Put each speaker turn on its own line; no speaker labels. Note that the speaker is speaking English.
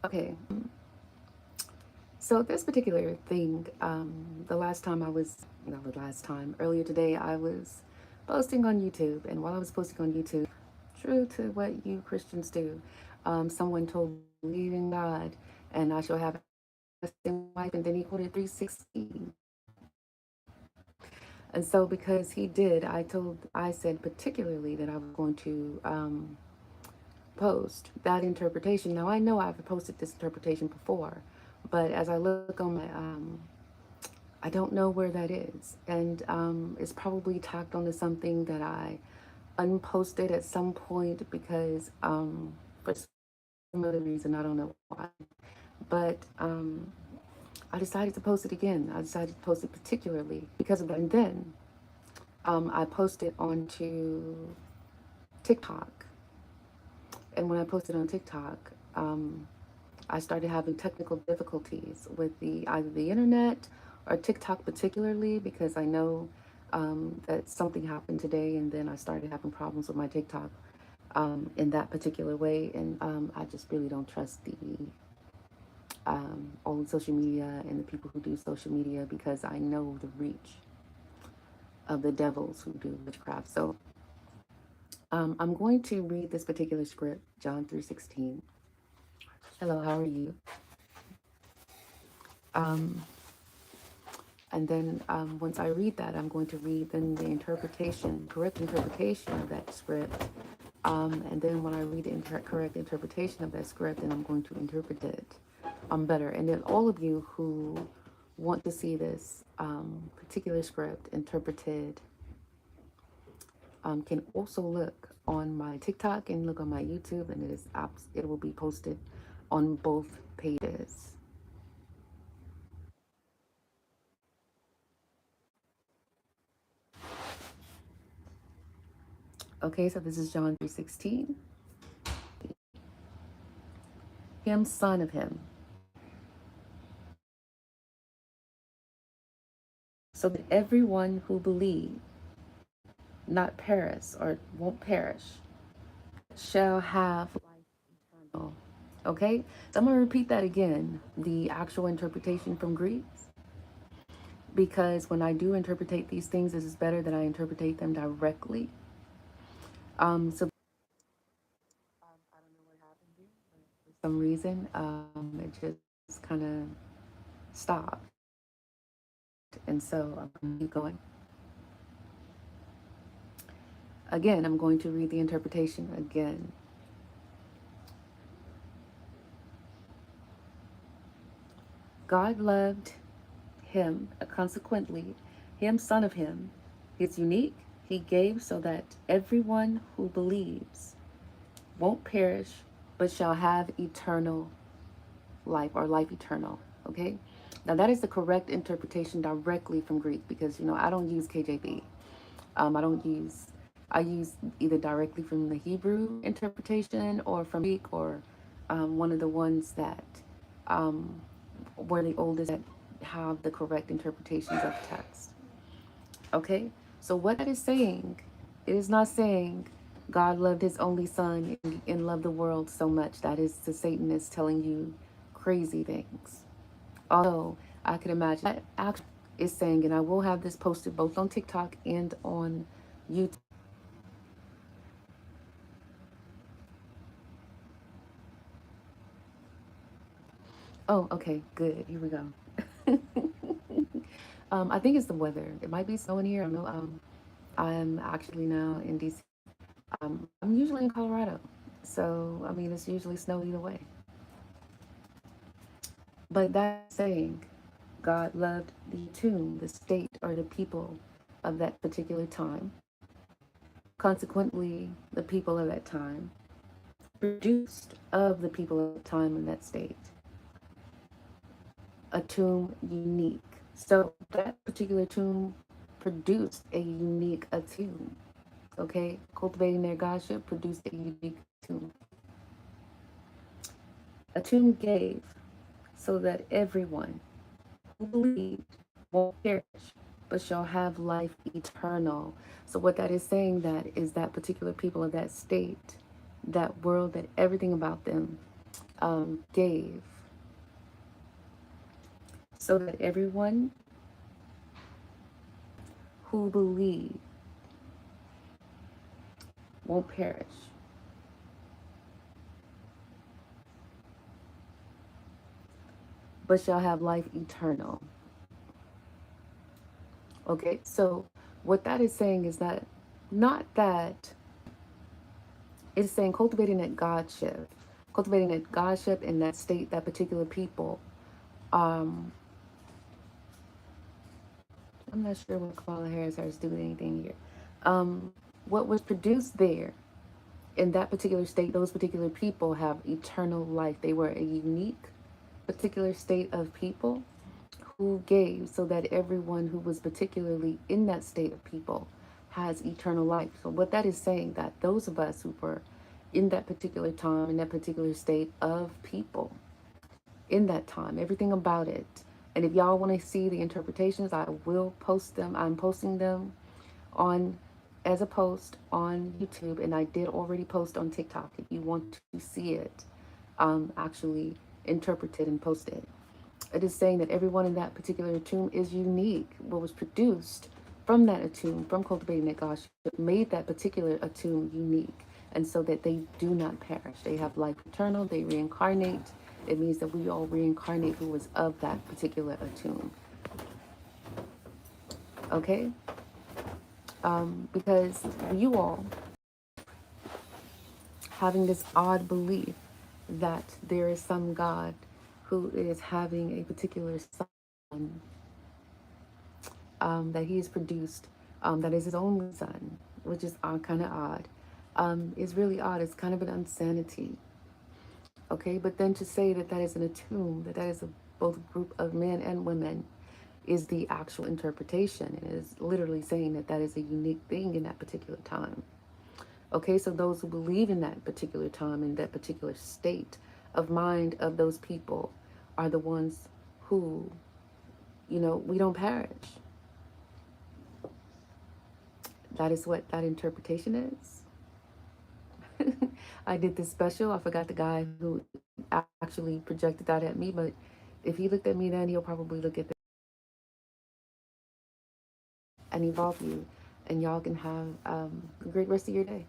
Okay, so this particular thing, the last time I was, not the last time, earlier today, I was posting on YouTube. And while I was posting on YouTube, true to what you Christians do, someone told me, believe in God, and I shall have a wife. And then he quoted 3:16. And so because he did, I said particularly that I was going to post that interpretation. Now I know I've posted this interpretation before, but as I look on my, I don't know where that is, and it's probably tacked onto something that I unposted at some point because for some other reason I don't know why, but I decided to post it again. I decided to post it particularly because of that, and then I posted onto TikTok, and when I posted on TikTok, I started having technical difficulties with the either the internet or TikTok particularly because I know that something happened today, and then I started having problems with my TikTok in that particular way, and I just really don't trust the all the social media and the people who do social media because I know the reach of the devils who do witchcraft. So I'm going to read this particular script, John 3:16. Hello, how are you? Um, And then once I read that, I'm going to read then the interpretation, correct interpretation of that script. And then when I read the correct interpretation of that script, then I'm going to interpret it better. And then all of you who want to see this particular script interpreted can also look on my TikTok and look on my YouTube, and it will be posted on both pages. Okay, so this is John 3:16. Him, son of him, so that everyone who believes not perish or won't perish shall have life eternal. Okay, so I'm going to repeat that again, the actual interpretation from Greek, because when I do interpretate these things, this is better that I interpretate them directly. So I don't know what happened here, but for some reason, it just kind of stopped, and so I'm going to keep going. Again, I'm going to read the interpretation again. God loved him, consequently, him, son of him, is unique. He gave so that everyone who believes won't perish, but shall have eternal life or life eternal. Okay? Now, that is the correct interpretation directly from Greek because, I don't use KJV. I don't use, I use either directly from the Hebrew interpretation or from Greek or one of the ones that um, were the oldest that have the correct interpretations of text. Okay? So, what that is saying, it is not saying God loved his only son and loved the world so much. That is the Satanists telling you crazy things. Although I could imagine that actually is saying, and I will have this posted both on TikTok and on YouTube. Oh, okay, good. Here we go. I think it's the weather. It might be snowing here. I know. I'm actually now in DC. I'm usually in Colorado, so I mean it's usually snow either way. But that saying, God loved the tomb, the state, or the people of that particular time. Consequently, the people of that time produced of the people of the time in that state a tomb unique. So that particular tomb produced a unique a tomb. Okay, cultivating their godship produced a unique tomb. A tomb gave so that everyone who believed won't perish, but shall have life eternal. So what that is saying that is that particular people of that state, that world, that everything about them gave so that everyone who believes won't perish, but shall have life eternal. Okay, so what that is saying is that not that it's saying cultivating that Godship in that state, that particular people. Um, I'm not sure what Kamala Harris has to do with anything here. What was produced there in that particular state, those particular people have eternal life. They were a unique particular state of people who gave so that everyone who was particularly in that state of people has eternal life. So what that is saying that those of us who were in that particular time, in that particular state of people, in that time, everything about it. And if y'all want to see the interpretations, I will post them. I'm posting them on as a post on YouTube, and I did already post on TikTok if you want to see it actually interpreted and posted. It is saying that everyone in that particular tomb is unique. What was produced from that tomb, from cultivating that Godship, made that particular tomb unique. And so that they do not perish. They have life eternal, they reincarnate. It means that we all reincarnate who was of that particular tomb. Okay? Because you all having this odd belief that there is some God who is having a particular son that he has produced, that is his only son, which is kind of odd. Is really odd. It's kind of an insanity. Okay, but then to say that that is in a tomb, that that is a both group of men and women, is the actual interpretation. It is literally saying that that is a unique thing in that particular time. Okay, so those who believe in that particular time, in that particular state of mind of those people, are the ones who, we don't perish. That is what that interpretation is. I did this special. I forgot the guy who actually projected that at me, but if he looked at me then, he'll probably look at and evolve you. And y'all can have a great rest of your day.